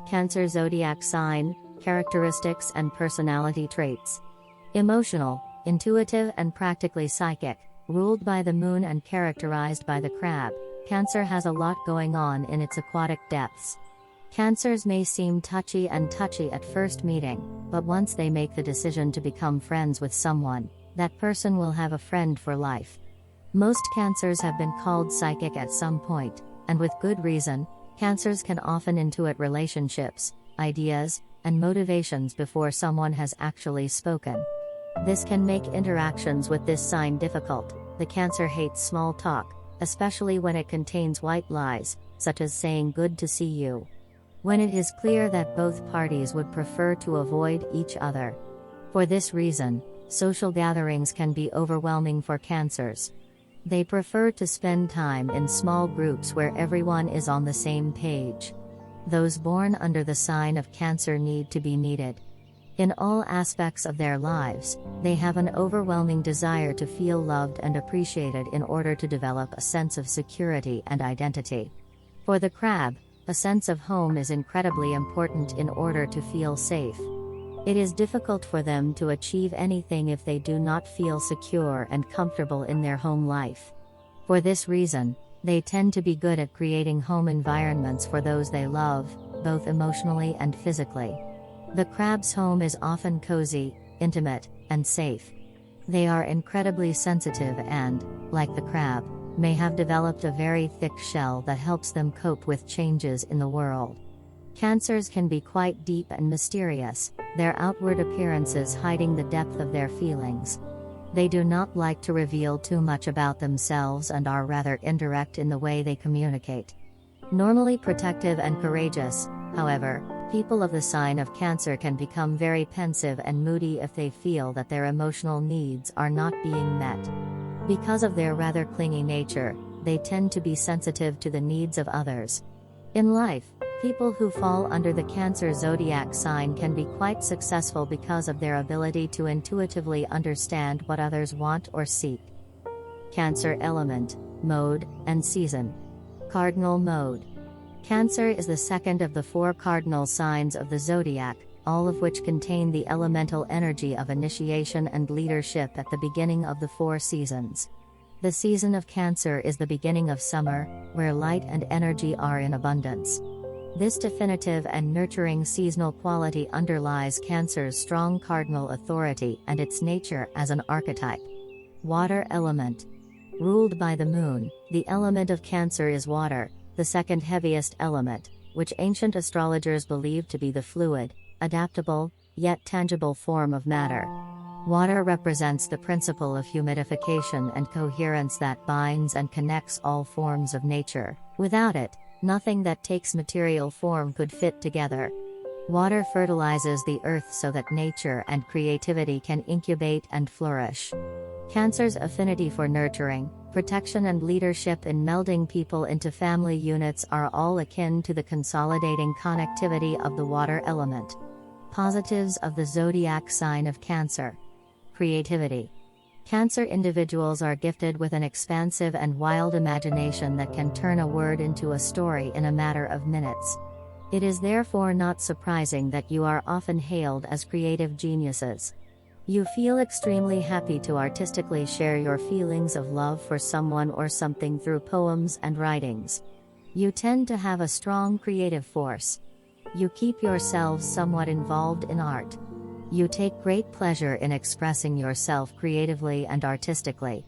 Cancer zodiac sign, characteristics and personality traits. Emotional, intuitive and practically psychic, ruled by the moon and characterized by the crab, Cancer has a lot going on in its aquatic depths. Cancers may seem touchy at first meeting, but once they make the decision to become friends with someone, that person will have a friend for life. Most Cancers have been called psychic at some point, and with good reason. Cancers can often intuit relationships, ideas, and motivations before someone has actually spoken. This can make interactions with this sign difficult. The Cancer hates small talk, especially when it contains white lies, such as saying good to see you, when it is clear that both parties would prefer to avoid each other. For this reason, social gatherings can be overwhelming for Cancers. They prefer to spend time in small groups where everyone is on the same page. Those born under the sign of Cancer need to be needed. In all aspects of their lives, they have an overwhelming desire to feel loved and appreciated in order to develop a sense of security and identity. For the crab, a sense of home is incredibly important in order to feel safe. It is difficult for them to achieve anything if they do not feel secure and comfortable in their home life. For this reason, they tend to be good at creating home environments for those they love, both emotionally and physically. The crab's home is often cozy, intimate, and safe. They are incredibly sensitive and, like the crab, may have developed a very thick shell that helps them cope with changes in the world. Cancers can be quite deep and mysterious, their outward appearances hiding the depth of their feelings. They do not like to reveal too much about themselves and are rather indirect in the way they communicate. Normally protective and courageous, however, people of the sign of Cancer can become very pensive and moody if they feel that their emotional needs are not being met. Because of their rather clingy nature, they tend to be sensitive to the needs of others. In life, people who fall under the Cancer zodiac sign can be quite successful because of their ability to intuitively understand what others want or seek. Cancer element, mode, and season. Cardinal mode. Cancer is the second of the 4 cardinal signs of the zodiac, all of which contain the elemental energy of initiation and leadership at the beginning of the 4 seasons. The season of Cancer is the beginning of summer, where light and energy are in abundance. This definitive and nurturing seasonal quality underlies Cancer's strong cardinal authority and its nature as an archetype. Water element. Ruled by the moon, the element of Cancer is water, the second heaviest element, which ancient astrologers believed to be the fluid, adaptable, yet tangible form of matter. Water represents the principle of humidification and coherence that binds and connects all forms of nature. Without it, nothing that takes material form could fit together. Water fertilizes the earth so that nature and creativity can incubate and flourish. Cancer's affinity for nurturing, protection and leadership in melding people into family units are all akin to the consolidating connectivity of the water element. Positives of the zodiac sign of Cancer. Creativity. Cancer individuals are gifted with an expansive and wild imagination that can turn a word into a story in a matter of minutes. It is therefore not surprising that you are often hailed as creative geniuses. You feel extremely happy to artistically share your feelings of love for someone or something through poems and writings. You tend to have a strong creative force. You keep yourselves somewhat involved in art. You take great pleasure in expressing yourself creatively and artistically.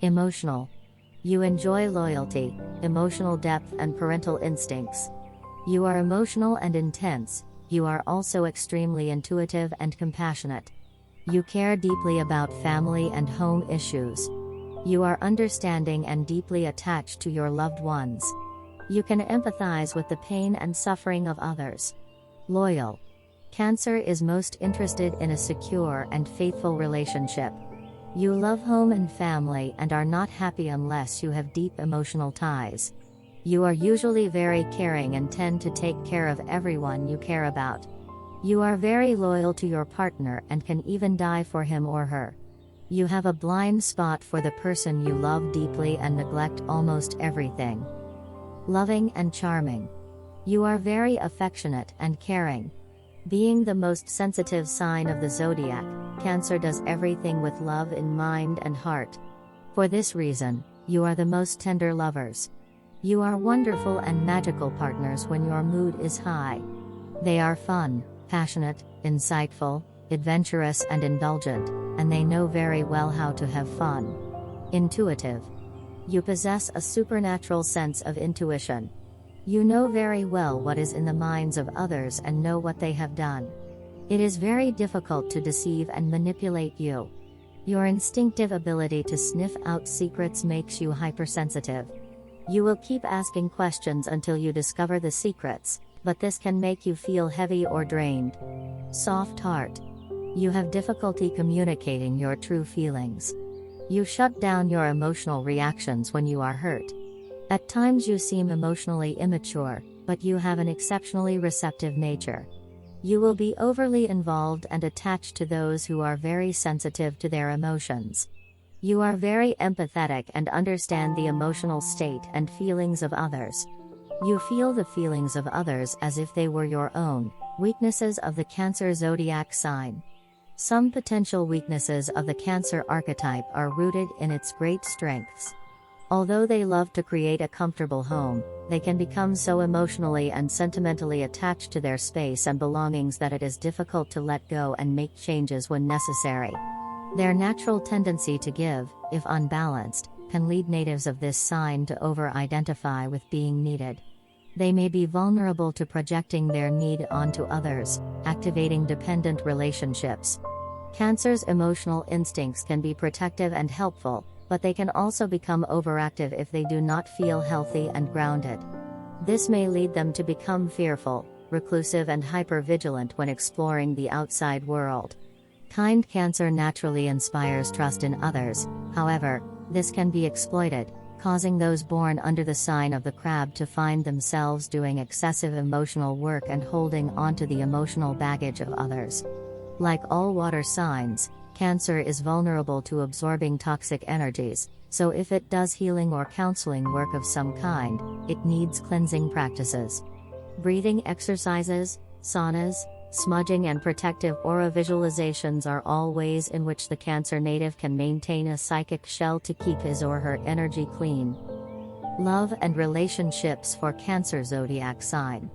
Emotional. You enjoy loyalty, emotional depth and parental instincts. You are emotional and intense. You are also extremely intuitive and compassionate. You care deeply about family and home issues. You are understanding and deeply attached to your loved ones. You can empathize with the pain and suffering of others. Loyal. Cancer is most interested in a secure and faithful relationship. You love home and family and are not happy unless you have deep emotional ties. You are usually very caring and tend to take care of everyone you care about. You are very loyal to your partner and can even die for him or her. You have a blind spot for the person you love deeply and neglect almost everything. Loving and charming. You are very affectionate and caring. Being the most sensitive sign of the zodiac, Cancer does everything with love in mind and heart. For this reason, you are the most tender lovers. You are wonderful and magical partners when your mood is high. They are fun, passionate, insightful, adventurous and indulgent, and they know very well how to have fun. Intuitive. You possess a supernatural sense of intuition. You know very well what is in the minds of others and know what they have done. It is very difficult to deceive and manipulate you. Your instinctive ability to sniff out secrets makes you hypersensitive. You will keep asking questions until you discover the secrets, but this can make you feel heavy or drained. Soft heart. You have difficulty communicating your true feelings. You shut down your emotional reactions when you are hurt. At times you seem emotionally immature, but you have an exceptionally receptive nature. You will be overly involved and attached to those who are very sensitive to their emotions. You are very empathetic and understand the emotional state and feelings of others. You feel the feelings of others as if they were your own. Weaknesses of the Cancer zodiac sign. Some potential weaknesses of the Cancer archetype are rooted in its great strengths. Although they love to create a comfortable home, they can become so emotionally and sentimentally attached to their space and belongings that it is difficult to let go and make changes when necessary. Their natural tendency to give, if unbalanced, can lead natives of this sign to over-identify with being needed. They may be vulnerable to projecting their need onto others, activating dependent relationships. Cancer's emotional instincts can be protective and helpful, but they can also become overactive if they do not feel healthy and grounded. This may lead them to become fearful, reclusive and hyper-vigilant when exploring the outside world. Kind Cancer naturally inspires trust in others, however, this can be exploited, causing those born under the sign of the crab to find themselves doing excessive emotional work and holding onto the emotional baggage of others. Like all water signs, Cancer is vulnerable to absorbing toxic energies, so if it does healing or counseling work of some kind, it needs cleansing practices. Breathing exercises, saunas, smudging and protective aura visualizations are all ways in which the Cancer native can maintain a psychic shell to keep his or her energy clean. Love and relationships for Cancer zodiac sign.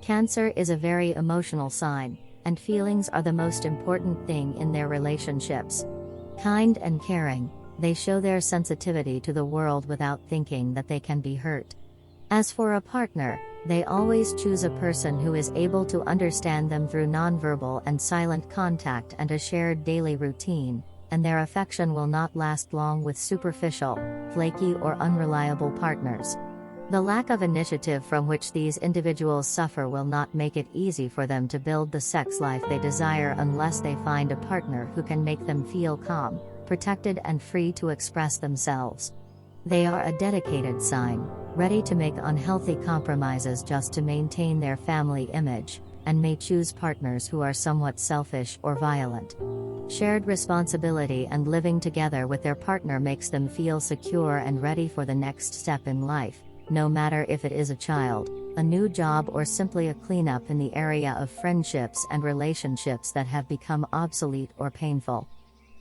Cancer is a very emotional sign, and feelings are the most important thing in their relationships. Kind and caring, they show their sensitivity to the world without thinking that they can be hurt. As for a partner, they always choose a person who is able to understand them through nonverbal and silent contact and a shared daily routine, and their affection will not last long with superficial, flaky or unreliable partners. The lack of initiative from which these individuals suffer will not make it easy for them to build the sex life they desire unless they find a partner who can make them feel calm, protected and free to express themselves. They are a dedicated sign, ready to make unhealthy compromises just to maintain their family image, and may choose partners who are somewhat selfish or violent. Shared responsibility and living together with their partner makes them feel secure and ready for the next step in life, no matter if it is a child, a new job or simply a cleanup in the area of friendships and relationships that have become obsolete or painful.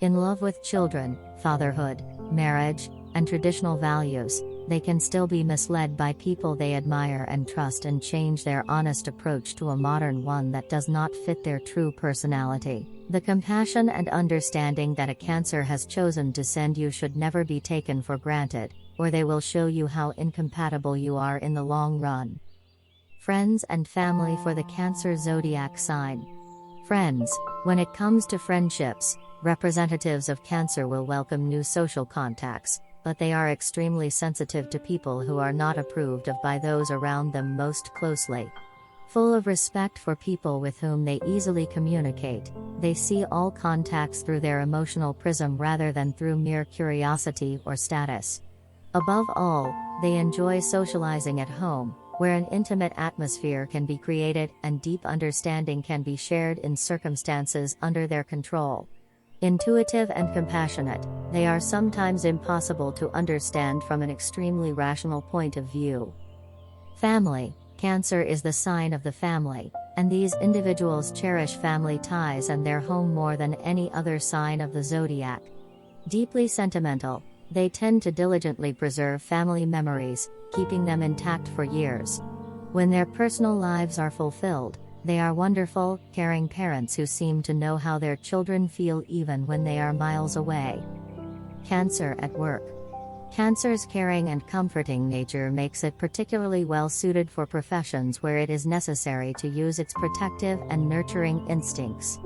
In love with children, fatherhood, marriage, and traditional values, they can still be misled by people they admire and trust and change their honest approach to a modern one that does not fit their true personality. The compassion and understanding that a Cancer has chosen to send you should never be taken for granted, or they will show you how incompatible you are in the long run. Friends and family for the Cancer zodiac sign. Friends, when it comes to friendships, representatives of Cancer will welcome new social contacts, but they are extremely sensitive to people who are not approved of by those around them most closely. Full of respect for people with whom they easily communicate, they see all contacts through their emotional prism rather than through mere curiosity or status. Above all, they enjoy socializing at home, where an intimate atmosphere can be created and deep understanding can be shared in circumstances under their control. Intuitive and compassionate, they are sometimes impossible to understand from an extremely rational point of view. Family. Cancer is the sign of the family, and these individuals cherish family ties and their home more than any other sign of the zodiac. Deeply sentimental, they tend to diligently preserve family memories, keeping them intact for years. When their personal lives are fulfilled, they are wonderful, caring parents who seem to know how their children feel even when they are miles away. Cancer at work. Cancer's caring and comforting nature makes it particularly well suited for professions where it is necessary to use its protective and nurturing instincts.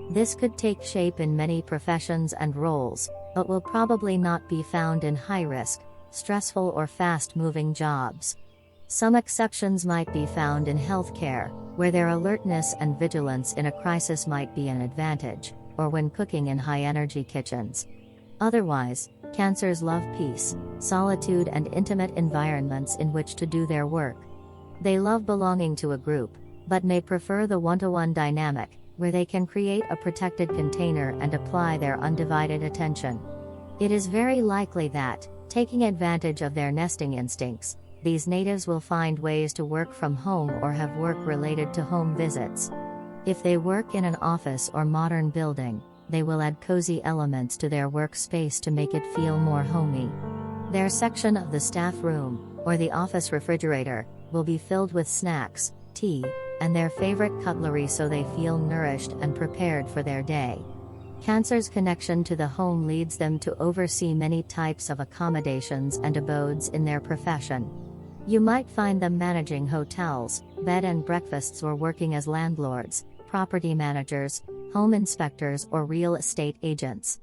This could take shape in many professions and roles, but will probably not be found in high-risk, stressful or fast-moving jobs. Some exceptions might be found in healthcare, where their alertness and vigilance in a crisis might be an advantage, or when cooking in high-energy kitchens. Otherwise, Cancers love peace, solitude and intimate environments in which to do their work. They love belonging to a group, but may prefer the one-to-one dynamic, where they can create a protected container and apply their undivided attention. It is very likely that, taking advantage of their nesting instincts, these natives will find ways to work from home or have work related to home visits. If they work in an office or modern building, they will add cozy elements to their workspace to make it feel more homey. Their section of the staff room, or the office refrigerator, will be filled with snacks, tea, and their favorite cutlery so they feel nourished and prepared for their day. Cancer's connection to the home leads them to oversee many types of accommodations and abodes in their profession. You might find them managing hotels, bed and breakfasts, or working as landlords, property managers, home inspectors or real estate agents.